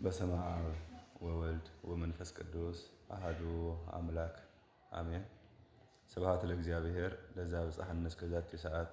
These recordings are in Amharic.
በስመ አብ ወወልድ ወመንፈስ ቅዱስ አሐዱ አምላክ አሜን። ስብሐት ለእግዚአብሔር ለዘአብጽሐነ እስከዛቲ ሰዓት።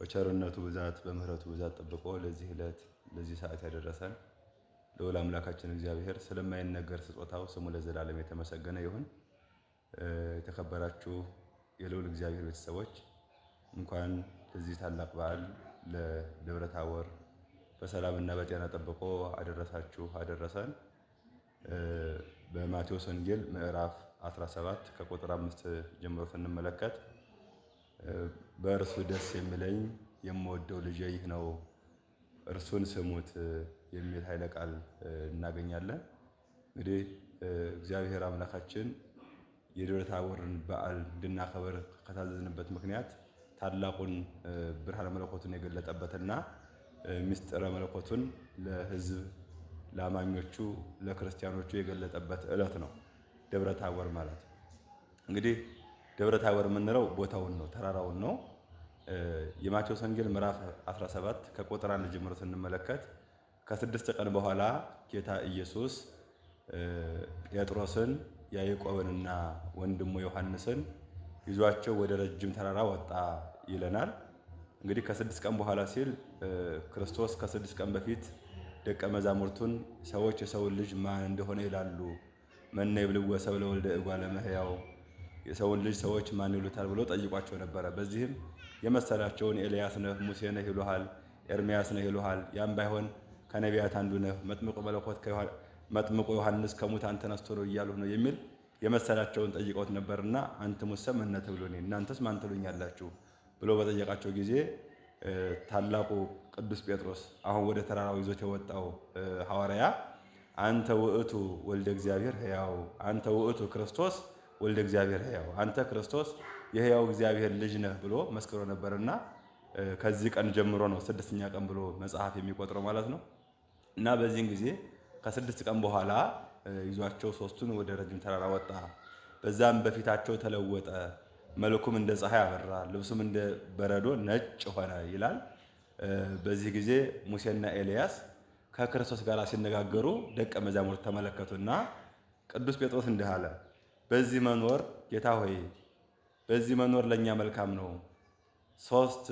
በቸርነቱ ብዛት በምህረቱ ብዛት ጠብቆ ለዚህ ዕለት ለዚህ ሰዓት ያደረሰን ልዑል አምላካችን እግዚአብሔር ስለማይነገር ስጦታው ስሙ ለዘላለም የተመሰገነ ይሁን። የተከበራችሁ የልዑል እግዚአብሔር ቤተሰቦች እንኳን ለዚህ ታላቅ በዓል ለደብረ ታቦር በሰላምና በጤና ጠብቆ አደረሳችሁ አደረሰን። በማቴዎስ ወንጌል ምዕራፍ 17 ከቁጥር 5 ጀምሮ ስንመለከት በእርሱ ደስ የሚለኝ የምወደው ልጄ ይህ ነው፣ እርሱን ስሙት የሚል ኃይለ ቃል እናገኛለን። እንግዲህ እግዚአብሔር አምላካችን የደብረ ታቦርን በዓል እንድናከብር ከታዘዝንበት ምክንያት ታላቁን ብርሃነ መለኮቱን የገለጠበትና ምስጢረ መለኮቱን ለሕዝብ ለአማኞቹ ለክርስቲያኖቹ የገለጠበት ዕለት ነው ደብረ ታቦር ማለት። እንግዲህ ደብረ ታቦር የምንለው ቦታውን ነው፣ ተራራውን ነው። የማቴዎስ ወንጌል ምዕራፍ 17 ከቁጥር 1 ጀምሮ ስንመለከት ከ6 ቀን በኋላ ጌታ ኢየሱስ ጴጥሮስን ያዕቆብንና ወንድሙ ዮሐንስን ይዟቸው ወደ ረጅም ተራራ ወጣ ይለናል። እንግዲህ ከ6 ቀን በኋላ ሲል ክርስቶስ ከ6 ቀን በፊት ደቀ መዛሙርቱን ሰዎች የሰውን ልጅ ማን እንደሆነ ይላሉ፣ መነ ይብልዎ ሰብእ ለወልደ እጓለ እመሕያው፣ የሰውን ልጅ ሰዎች ማን ይሉታል ብሎ ጠይቋቸው ነበረ። በዚህም የመሰላቸውን ኤልያስ ነህ፣ ሙሴ ነህ ይሉሃል፣ ኤርምያስ ነህ ይሉሃል፣ ያም ባይሆን ከነቢያት አንዱ ነህ፣ መጥምቁ ዮሐንስ ከሙታን ተነስቶ ነው እያሉ ነው የሚል የመሰላቸውን ጠይቀውት ነበርና አንትሙሰ መነ ትብሉኒ፣ እናንተስ ማን ትሉኛላችሁ ብሎ በጠየቃቸው ጊዜ ታላቁ ቅዱስ ጴጥሮስ አሁን ወደ ተራራው ይዞት የወጣው ሐዋርያ አንተ ውእቱ ወልደ እግዚአብሔር ሕያው፣ አንተ ውእቱ ክርስቶስ ወልደ እግዚአብሔር ሕያው፣ አንተ ክርስቶስ የሕያው እግዚአብሔር ልጅ ነህ ብሎ መስክሮ ነበርና ከዚህ ቀን ጀምሮ ነው 6ኛ ቀን ብሎ መጽሐፍ የሚቆጥረው ማለት ነው። እና በዚህን ጊዜ ከ6 ቀን በኋላ ይዟቸው ሦስቱን ወደ ረጅም ተራራ ወጣ። በዛም በፊታቸው ተለወጠ፣ መልኩም እንደ ፀሐይ አበራ፣ ልብሱም እንደ በረዶ ነጭ ሆነ ይላል። በዚህ ጊዜ ሙሴና ኤልያስ ከክርስቶስ ጋር ሲነጋገሩ ደቀ መዛሙርት ተመለከቱና ቅዱስ ጴጥሮስ እንዲህ አለ፣ በዚህ መኖር ጌታ ሆይ በዚህ መኖር ለእኛ መልካም ነው። 3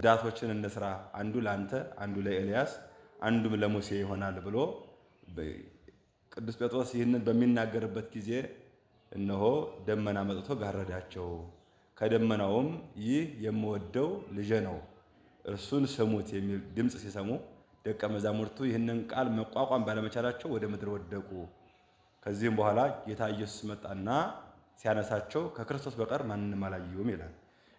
ዳሶችን እንስራ፣ አንዱ ለአንተ፣ አንዱ ለኤልያስ፣ አንዱም ለሙሴ ይሆናል ብሎ ቅዱስ ጴጥሮስ ይህንን በሚናገርበት ጊዜ እነሆ ደመና መጥቶ ጋረዳቸው። ከደመናውም ይህ የምወደው ልጄ ነው እርሱን ስሙት የሚል ድምፅ ሲሰሙ ደቀ መዛሙርቱ ይህንን ቃል መቋቋም ባለመቻላቸው ወደ ምድር ወደቁ። ከዚህም በኋላ ጌታ ኢየሱስ መጣና ሲያነሳቸው ከክርስቶስ በቀር ማንንም አላዩም ይላል።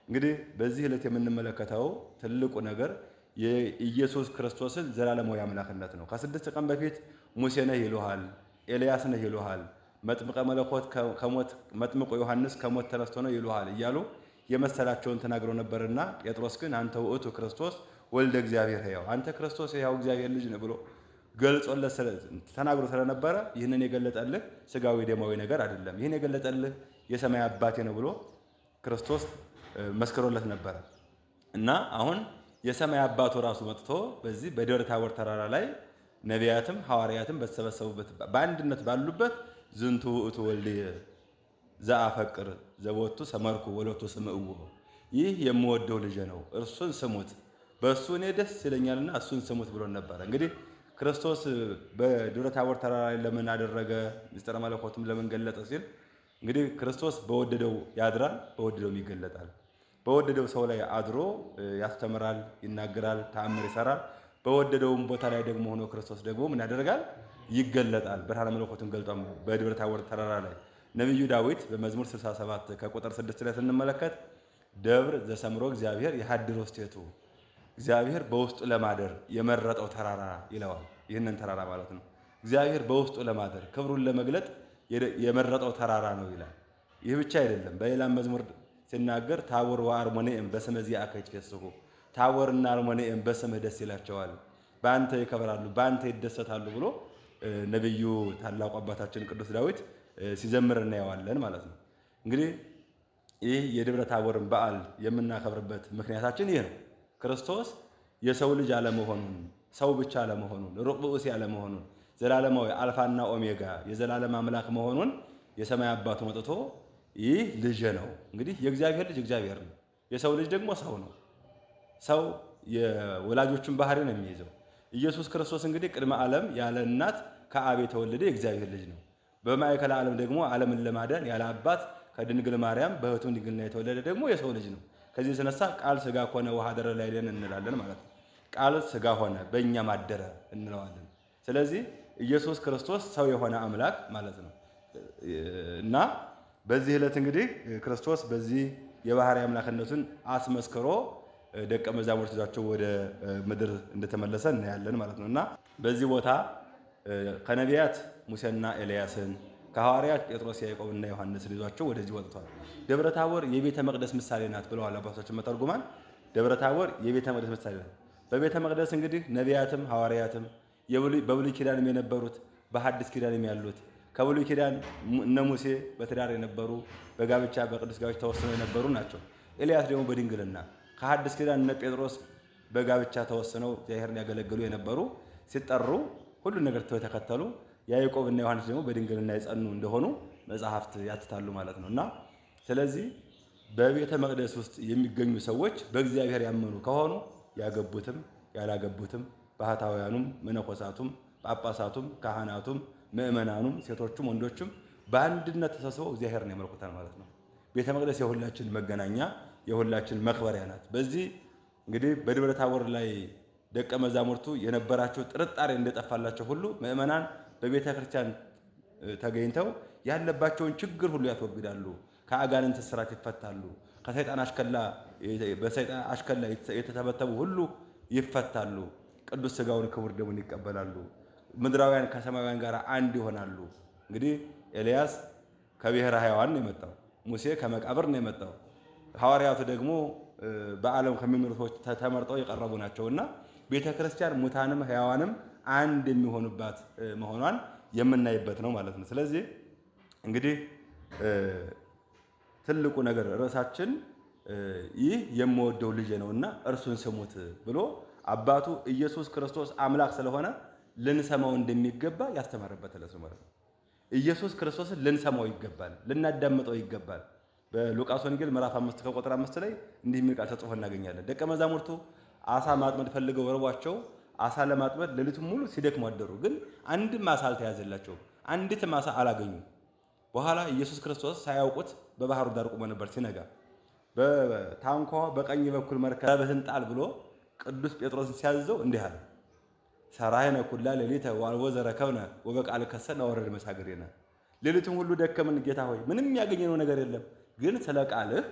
እንግዲህ በዚህ ዕለት የምንመለከተው ትልቁ ነገር የኢየሱስ ክርስቶስን ዘላለማዊ አምላክነት ነው። ከ6 ቀን በፊት ሙሴ ነህ ይሉሃል፣ ኤልያስ ነህ ይሉሃል፣ መጥምቀ መለኮት መጥምቁ ዮሐንስ ከሞት ተነስቶ ነው ይሉሃል እያሉ የመሰላቸውን ተናግረው ነበርና ጴጥሮስ ግን አንተ ውእቱ ክርስቶስ ወልደ እግዚአብሔር ሕያው፣ አንተ ክርስቶስ የሕያው እግዚአብሔር ልጅ ነህ ብሎ ገልጾለት ተናግሮ ስለነበረ ይህንን የገለጠልህ ስጋዊ ደማዊ ነገር አይደለም፣ ይህን የገለጠልህ የሰማይ አባቴ ነው ብሎ ክርስቶስ መስክሮለት ነበረ። እና አሁን የሰማይ አባቱ ራሱ መጥቶ በዚህ በደብረ ታቦር ተራራ ላይ ነቢያትም ሐዋርያትም በተሰበሰቡበት በአንድነት ባሉበት ዝንቱ ውእቱ ወልድየ ዘአፈቅር ዘቦቱ ሰመርኩ ወሎቱ ስምዕዎ፣ ይህ የምወደው ልጄ ነው እርሱን ስሙት፣ በእሱ እኔ ደስ ይለኛልና እሱን ስሙት ብሎ ነበረ። እንግዲህ ክርስቶስ በደብረ ታቦር ተራራ ላይ ለምን አደረገ፣ ምስጢረ መለኮቱም ለምን ገለጠ ሲል እንግዲህ ክርስቶስ በወደደው ያድራል፣ በወደደውም ይገለጣል። በወደደው ሰው ላይ አድሮ ያስተምራል፣ ይናገራል፣ ተአምር ይሰራል። በወደደውም ቦታ ላይ ደግሞ ሆኖ ክርስቶስ ደግሞ ምን ያደርጋል? ይገለጣል። ብርሃነ መለኮቱን ገልጧል በደብረ ታቦር ተራራ ላይ። ነቢዩ ዳዊት በመዝሙር 67 ከቁጥር 6 ላይ ስንመለከት ደብር ዘሰምሮ እግዚአብሔር የሐድር ውስቴቱ፣ እግዚአብሔር በውስጡ ለማደር የመረጠው ተራራ ይለዋል። ይህንን ተራራ ማለት ነው። እግዚአብሔር በውስጡ ለማደር ክብሩን ለመግለጥ የመረጠው ተራራ ነው ይላል። ይህ ብቻ አይደለም። በሌላም መዝሙር ሲናገር ታቦር ወአርሞንዔም በስመ ዚአከ ይትፌስሑ፣ ታቦርና አርሞንዔም በስምህ ደስ ይላቸዋል፣ በአንተ ይከብራሉ፣ በአንተ ይደሰታሉ ብሎ ነቢዩ ታላቁ አባታችን ቅዱስ ዳዊት ሲዘምር እናየዋለን ማለት ነው። እንግዲህ ይህ የደብረ ታቦርን በዓል የምናከብርበት ምክንያታችን ይህ ነው። ክርስቶስ የሰው ልጅ አለመሆኑን፣ ሰው ብቻ አለመሆኑን፣ ሩቅ ብእሲ አለመሆኑን፣ ዘላለማዊ አልፋና ኦሜጋ የዘላለም አምላክ መሆኑን የሰማይ አባቱ መጥቶ ይህ ልጅ ነው። እንግዲህ የእግዚአብሔር ልጅ እግዚአብሔር ነው። የሰው ልጅ ደግሞ ሰው ነው። ሰው የወላጆችን ባህሪ ነው የሚይዘው። ኢየሱስ ክርስቶስ እንግዲህ ቅድመ ዓለም ያለ እናት ከአብ የተወለደ የእግዚአብሔር ልጅ ነው። በማዕከለ ዓለም ደግሞ ዓለምን ለማዳን ያለ አባት ከድንግል ማርያም በሕቱም ድንግልና የተወለደ ደግሞ የሰው ልጅ ነው። ከዚህ የተነሳ ቃል ሥጋ ሆነ ወሐደረ ላዕሌነ እንላለን ማለት ነው። ቃል ሥጋ ሆነ በእኛም አደረ እንለዋለን። ስለዚህ ኢየሱስ ክርስቶስ ሰው የሆነ አምላክ ማለት ነው እና በዚህ ዕለት እንግዲህ ክርስቶስ በዚህ የባህሪ አምላክነቱን አስመስክሮ ደቀ መዛሙርት ይዟቸው ወደ ምድር እንደተመለሰ እናያለን ማለት ነው እና በዚህ ቦታ ከነቢያት ሙሴና ኤልያስን ከሐዋርያት ጴጥሮስ ያዕቆብና ዮሐንስን ይዟቸው ወደዚህ ወጥቷል። ደብረ ታቦር የቤተ መቅደስ ምሳሌ ናት ብለዋል አባቶቻችን መተርጉማን። ደብረ ታቦር የቤተ መቅደስ ምሳሌ ናት። በቤተ መቅደስ እንግዲህ ነቢያትም ሐዋርያትም በብሉይ ኪዳንም የነበሩት በሐዲስ ኪዳንም ያሉት ከብሉይ ኪዳን እነ ሙሴ በትዳር የነበሩ በጋብቻ በቅዱስ ጋብቻ ተወስነው የነበሩ ናቸው። ኤልያስ ደግሞ በድንግልና ከሐዲስ ኪዳን እነ ጴጥሮስ በጋብቻ ተወስነው እግዚአብሔርን ያገለግሉ የነበሩ ሲጠሩ ሁሉን ነገር ተከተሉ። ያዕቆብና ዮሐንስ ደግሞ በድንግልና የጸኑ እንደሆኑ መጽሐፍት ያትታሉ ማለት ነው እና ስለዚህ በቤተ መቅደስ ውስጥ የሚገኙ ሰዎች በእግዚአብሔር ያመኑ ከሆኑ ያገቡትም ያላገቡትም ባህታውያኑም መነኮሳቱም ጳጳሳቱም ካህናቱም ምእመናኑም ሴቶቹም ወንዶቹም በአንድነት ተሰብስበው እግዚአብሔርን ያመልኩታል ማለት ነው። ቤተ መቅደስ የሁላችን መገናኛ የሁላችን መክበሪያ ናት። በዚህ እንግዲህ በደብረ ታቦር ላይ ደቀ መዛሙርቱ የነበራቸው ጥርጣሬ እንደጠፋላቸው ሁሉ ምእመናን በቤተ ክርስቲያን ተገኝተው ያለባቸውን ችግር ሁሉ ያስወግዳሉ። ከአጋንንት እስራት ይፈታሉ። ከሰይጣን አሽከላ በሰይጣን አሽከላ የተተበተቡ ሁሉ ይፈታሉ። ቅዱስ ሥጋውን ክቡር ደሙን ይቀበላሉ። ምድራውያን ከሰማያውያን ጋር አንድ ይሆናሉ። እንግዲህ ኤልያስ ከብሔረ ሕያዋን ነው የመጣው። ሙሴ ከመቃብር ነው የመጣው። ሐዋርያቱ ደግሞ በዓለም ከሚኖሩ ሰዎች ተመርጠው የቀረቡ ናቸውና ቤተ ክርስቲያን ሙታንም ሕያዋንም አንድ የሚሆኑባት መሆኗን የምናይበት ነው ማለት ነው። ስለዚህ እንግዲህ ትልቁ ነገር ርዕሳችን ይህ የምወደው ልጄ ነውና እርሱን ስሙት ብሎ አባቱ ኢየሱስ ክርስቶስ አምላክ ስለሆነ ልንሰማው እንደሚገባ ያስተማረበት ዕለት ነው ማለት ነው። ኢየሱስ ክርስቶስን ልንሰማው ይገባል፣ ልናዳምጠው ይገባል። በሉቃስ ወንጌል ምዕራፍ 5 ከቁጥር 5 ላይ እንዲህ የሚል ቃል ተጽፎ እናገኛለን። ደቀ መዛሙርቱ አሳ ማጥመድ ፈልገው ወርቧቸው አሳ ለማጥመድ ሌሊቱን ሙሉ ሲደክሙ አደሩ። ግን አንድም አሳ አልተያዘላቸውም፣ አንዲትም አሳ አላገኙም። በኋላ ኢየሱስ ክርስቶስ ሳያውቁት በባህሩ ዳር ቆሞ ነበር። ሲነጋ በታንኳ በቀኝ በኩል መርከብህን ጣል ብሎ ቅዱስ ጴጥሮስን ሲያዘው እንዲህ አለ፣ ሰራይነ ኩላ ሌሊተ ወአልቦ ዘረከብነ ወበቃልከ ወረደ መሳግሬነ። ሌሊቱን ሁሉ ደከምን ጌታ ሆይ ምንም ያገኘነው ነገር የለም፣ ግን ስለ ቃልህ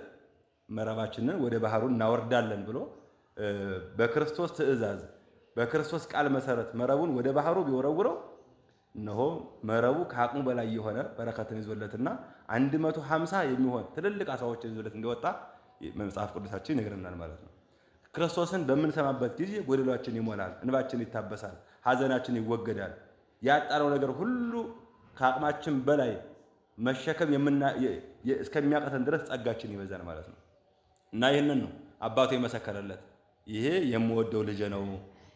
መረባችንን ወደ ባህሩ እናወርዳለን ብሎ በክርስቶስ ትእዛዝ በክርስቶስ ቃል መሰረት መረቡን ወደ ባህሩ ቢወረውረው እነሆ መረቡ ከአቅሙ በላይ የሆነ በረከትን ይዞለትና 150 የሚሆን ትልልቅ አሳዎችን ይዞለት እንደወጣ መጽሐፍ ቅዱሳችን ይነግረናል ማለት ነው። ክርስቶስን በምንሰማበት ጊዜ ጎደሏችን ይሞላል፣ እንባችን ይታበሳል፣ ሐዘናችን ይወገዳል። ያጣነው ነገር ሁሉ ከአቅማችን በላይ መሸከም እስከሚያቀተን ድረስ ጸጋችን ይበዛል ማለት ነው እና ይህንን ነው አባቱ የመሰከረለት። ይሄ የምወደው ልጄ ነው፣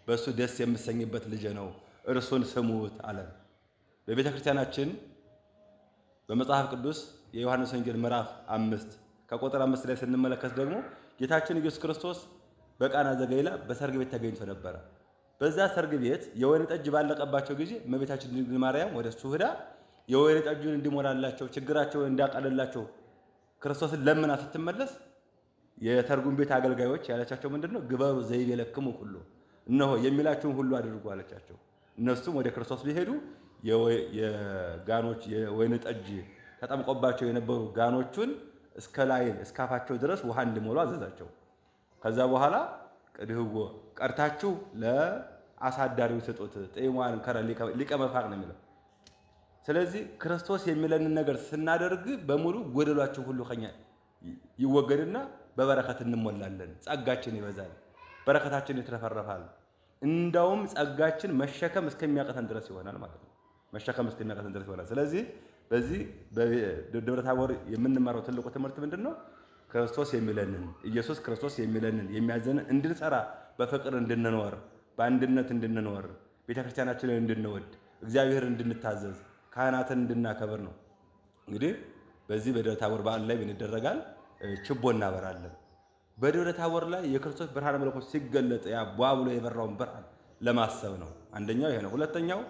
በእሱ ደስ የምሰኝበት ልጄ ነው፣ እርሱን ስሙት አለን። በቤተ ክርስቲያናችን በመጽሐፍ ቅዱስ የዮሐንስ ወንጌል ምዕራፍ 5 ከቁጥር 5 ላይ ስንመለከት ደግሞ ጌታችን ኢየሱስ ክርስቶስ በቃና ዘገሊላ በሰርግ ቤት ተገኝቶ ነበረ። በዛ ሰርግ ቤት የወይን ጠጅ ባለቀባቸው ጊዜ እመቤታችን ድንግል ማርያም ወደ እሱ ሄዳ የወይን ጠጁን እንዲሞላላቸው ችግራቸውን እንዲያቃልላቸው ክርስቶስን ለምና ስትመለስ የተርጉም ቤት አገልጋዮች ያለቻቸው ምንድነው? ግበሩ ዘይቤለክሙ ሁሉ፣ እነሆ የሚላችሁን ሁሉ አድርጉ አለቻቸው። እነሱም ወደ ክርስቶስ ቢሄዱ የጋኖች የወይን ጠጅ ተጠምቆባቸው የነበሩ ጋኖቹን እስከ ላይ እስከ አፋቸው ድረስ ውሃ እንዲሞሉ አዘዛቸው። ከዛ በኋላ ቅድህዎ ቀርታችሁ ለአሳዳሪው ስጡት፣ ጤሟን ከረ ሊቀ መፋቅ ነው የሚለው። ስለዚህ ክርስቶስ የሚለንን ነገር ስናደርግ በሙሉ ጎደሏችሁ ሁሉ ከኛ ይወገድና በበረከት እንሞላለን። ጸጋችን ይበዛል፣ በረከታችን ይትረፈረፋል። እንዳውም ጸጋችን መሸከም እስከሚያቀተን ድረስ ይሆናል ማለት ነው። መሸከም እስከሚያቀተን ድረስ ይሆናል። ስለዚህ በዚህ በደብረ ታቦር የምንማረው ትልቁ ትምህርት ምንድነው? ክርስቶስ የሚለንን ኢየሱስ ክርስቶስ የሚለንን የሚያዘንን እንድንሰራ፣ በፍቅር እንድንኖር፣ በአንድነት እንድንኖር፣ ቤተክርስቲያናችንን እንድንወድ፣ እግዚአብሔርን እንድንታዘዝ ካህናትን እንድናከብር ነው። እንግዲህ በዚህ በደብረ ታቦር በዓል ላይ ምን ይደረጋል? ችቦ እናበራለን። በደብረ ታቦር ላይ የክርስቶስ ብርሃነ መለኮት ሲገለጥ ያ ቧ ብሎ የበራውን ብርሃን ለማሰብ ነው። አንደኛው ይሄ ነው። ሁለተኛው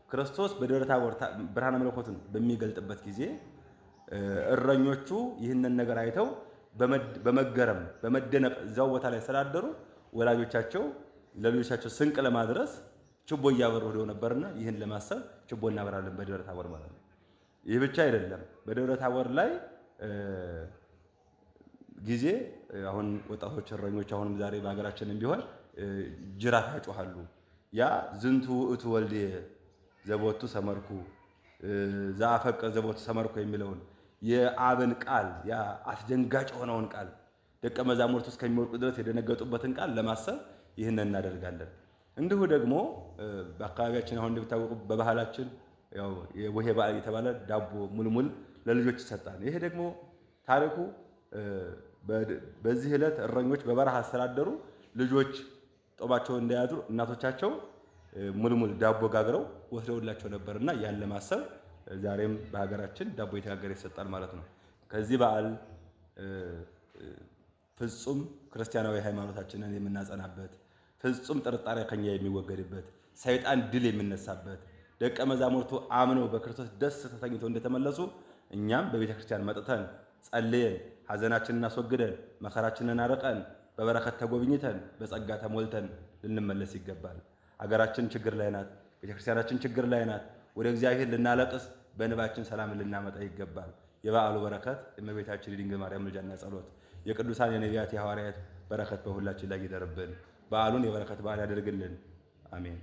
ክርስቶስ በደብረ ታቦር ብርሃነ መለኮትን በሚገልጥበት ጊዜ እረኞቹ ይህንን ነገር አይተው በመገረም በመደነቅ እዛው ቦታ ላይ ስላደሩ ወላጆቻቸው ለልጆቻቸው ስንቅ ለማድረስ ችቦ እያበሩ ሄደው ነበርና ይህን ለማሰብ ችቦ እናበራለን በደብረ ታቦር ማለት ነው። ይህ ብቻ አይደለም። በደብረ ታቦር ላይ ጊዜ አሁን ወጣቶች እረኞች አሁንም ዛሬ በሀገራችንም ቢሆን ጅራፍ ያጮሃሉ። ያ ዝንቱ ውእቱ ወልዴ ዘቦቱ ሰመርኩ ዘአፈቀ ዘቦቱ ሰመርኩ የሚለውን የአብን ቃል ያ አስደንጋጭ የሆነውን ቃል ደቀ መዛሙርቱ እስከሚወድቁ ድረስ የደነገጡበትን ቃል ለማሰብ ይህን እናደርጋለን። እንዲሁ ደግሞ በአካባቢያችን አሁን እንደሚታወቁ በባህላችን ያው የቡሄ በዓል የተባለ ዳቦ ሙልሙል ለልጆች ይሰጣል። ይሄ ደግሞ ታሪኩ በዚህ ዕለት እረኞች በበረሃ ስላደሩ ልጆች ጦማቸውን እንዳያድሩ እናቶቻቸው ሙልሙል ዳቦ ጋግረው ወስደውላቸው ነበርና ያን ለማሰብ ዛሬም በሀገራችን ዳቦ የተጋገረ ይሰጣል ማለት ነው። ከዚህ በዓል ፍጹም ክርስቲያናዊ ሃይማኖታችንን የምናጸናበት፣ ፍጹም ጥርጣሬ ከኛ የሚወገድበት፣ ሰይጣን ድል የሚነሳበት፣ ደቀ መዛሙርቱ አምነው በክርስቶስ ደስ ተሰኝተው እንደተመለሱ እኛም በቤተ ክርስቲያን መጥተን ጸልየን ሐዘናችንን አስወግደን መከራችንን አርቀን በበረከት ተጎብኝተን በጸጋ ተሞልተን ልንመለስ ይገባል። አገራችን ችግር ላይ ናት። ቤተክርስቲያናችን ችግር ላይ ናት። ወደ እግዚአብሔር ልናለቅስ በንባችን ሰላም ልናመጣ ይገባል። የበዓሉ በረከት የእመቤታችን የድንግል ማርያም ምልጃና ጸሎት፣ የቅዱሳን የነቢያት የሐዋርያት በረከት በሁላችን ላይ ይደርብን። በዓሉን የበረከት በዓል ያደርግልን። አሜን።